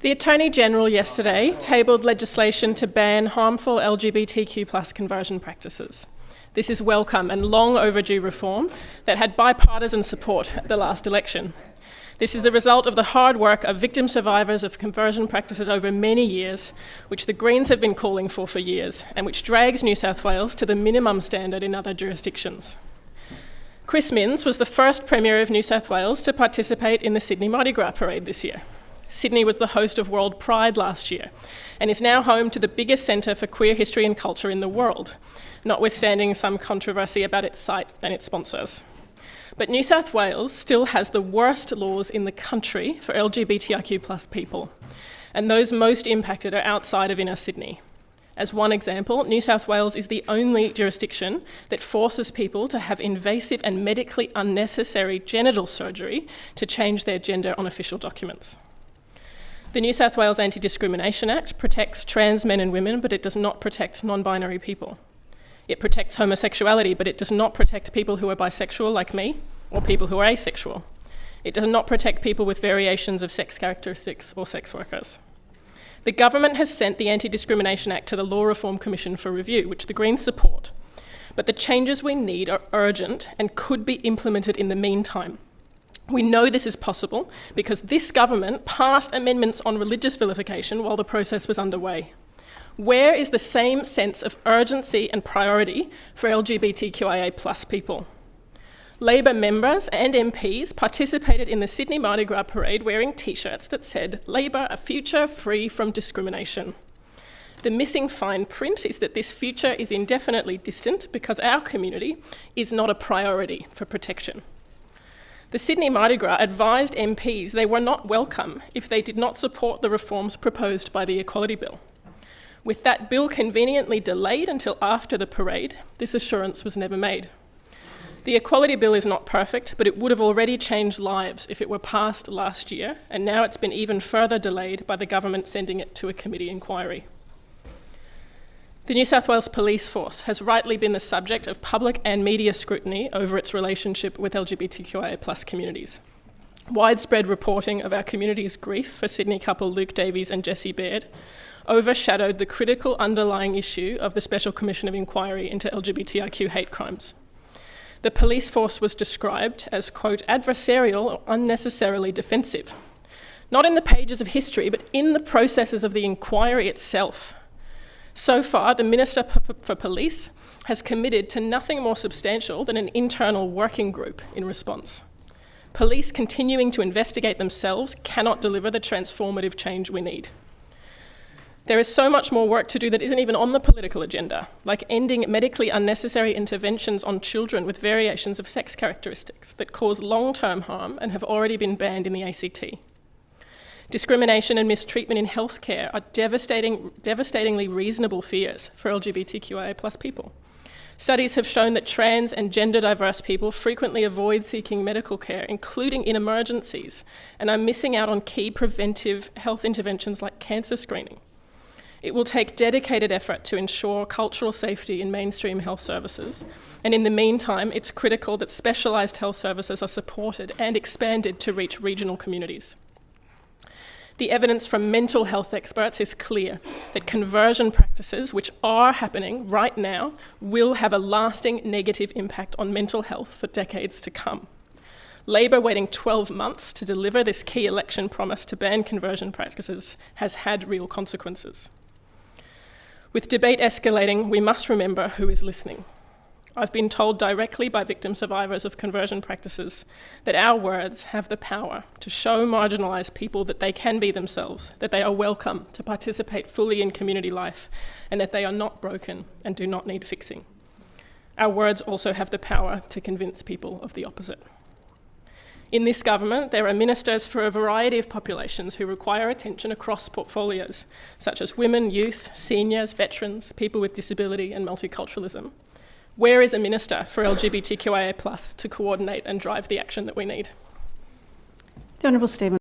The Attorney-General yesterday tabled legislation to ban harmful LGBTQ+ conversion practices. This is welcome and long overdue reform that had bipartisan support at the last election. This is the result of the hard work of victim survivors of conversion practices over many years, which the Greens have been calling for years, and which drags New South Wales to the minimum standard in other jurisdictions. Chris Minns was the first Premier of New South Wales to participate in the Sydney Mardi Gras parade this year. Sydney was the host of World Pride last year and is now home to the biggest centre for queer history and culture in the world, notwithstanding some controversy about its site and its sponsors. But New South Wales still has the worst laws in the country for LGBTIQ+ people, and those most impacted are outside of inner Sydney. As one example, New South Wales is the only jurisdiction that forces people to have invasive and medically unnecessary genital surgery to change their gender on official documents. The New South Wales Anti-Discrimination Act protects trans men and women, but it does not protect non-binary people. It protects homosexuality, but it does not protect people who are bisexual like me, or people who are asexual. It does not protect people with variations of sex characteristics or sex workers. The government has sent the Anti-Discrimination Act to the Law Reform Commission for review, which the Greens support. But the changes we need are urgent and could be implemented in the meantime. We know this is possible because this government passed amendments on religious vilification while the process was underway. Where is the same sense of urgency and priority for LGBTQIA+ people? Labor members and MPs participated in the Sydney Mardi Gras parade wearing t-shirts that said, "Labor, a future free from discrimination." The missing fine print is that this future is indefinitely distant because our community is not a priority for protection. The Sydney Mardi Gras advised MPs they were not welcome if they did not support the reforms proposed by the Equality Bill. With that bill conveniently delayed until after the parade, this assurance was never made. The Equality Bill is not perfect, but it would have already changed lives if it were passed last year, and now it's been even further delayed by the government sending it to a committee inquiry. The New South Wales Police Force has rightly been the subject of public and media scrutiny over its relationship with LGBTQIA+ communities. Widespread reporting of our community's grief for Sydney couple Luke Davies and Jessie Baird overshadowed the critical underlying issue of the Special Commission of Inquiry into LGBTIQ hate crimes. The police force was described as, quote, adversarial or unnecessarily defensive. Not in the pages of history, but in the processes of the inquiry itself. So far, the Minister for Police has committed to nothing more substantial than an internal working group in response. Police continuing to investigate themselves cannot deliver the transformative change we need. There is so much more work to do that isn't even on the political agenda, like ending medically unnecessary interventions on children with variations of sex characteristics that cause long-term harm and have already been banned in the ACT. Discrimination and mistreatment in healthcare are devastatingly reasonable fears for LGBTQIA+ people. Studies have shown that trans and gender diverse people frequently avoid seeking medical care, including in emergencies, and are missing out on key preventive health interventions like cancer screening. It will take dedicated effort to ensure cultural safety in mainstream health services, and in the meantime, it's critical that specialised health services are supported and expanded to reach regional communities. The evidence from mental health experts is clear that conversion practices, which are happening right now, will have a lasting negative impact on mental health for decades to come. Labor waiting 12 months to deliver this key election promise to ban conversion practices has had real consequences. With debate escalating, we must remember who is listening. I've been told directly by victim survivors of conversion practices that our words have the power to show marginalised people that they can be themselves, that they are welcome to participate fully in community life, and that they are not broken and do not need fixing. Our words also have the power to convince people of the opposite. In this government, there are ministers for a variety of populations who require attention across portfolios, such as women, youth, seniors, veterans, people with disability, and multiculturalism. Where is a minister for LGBTQIA+ to coordinate and drive the action that we need? The Honourable Statement.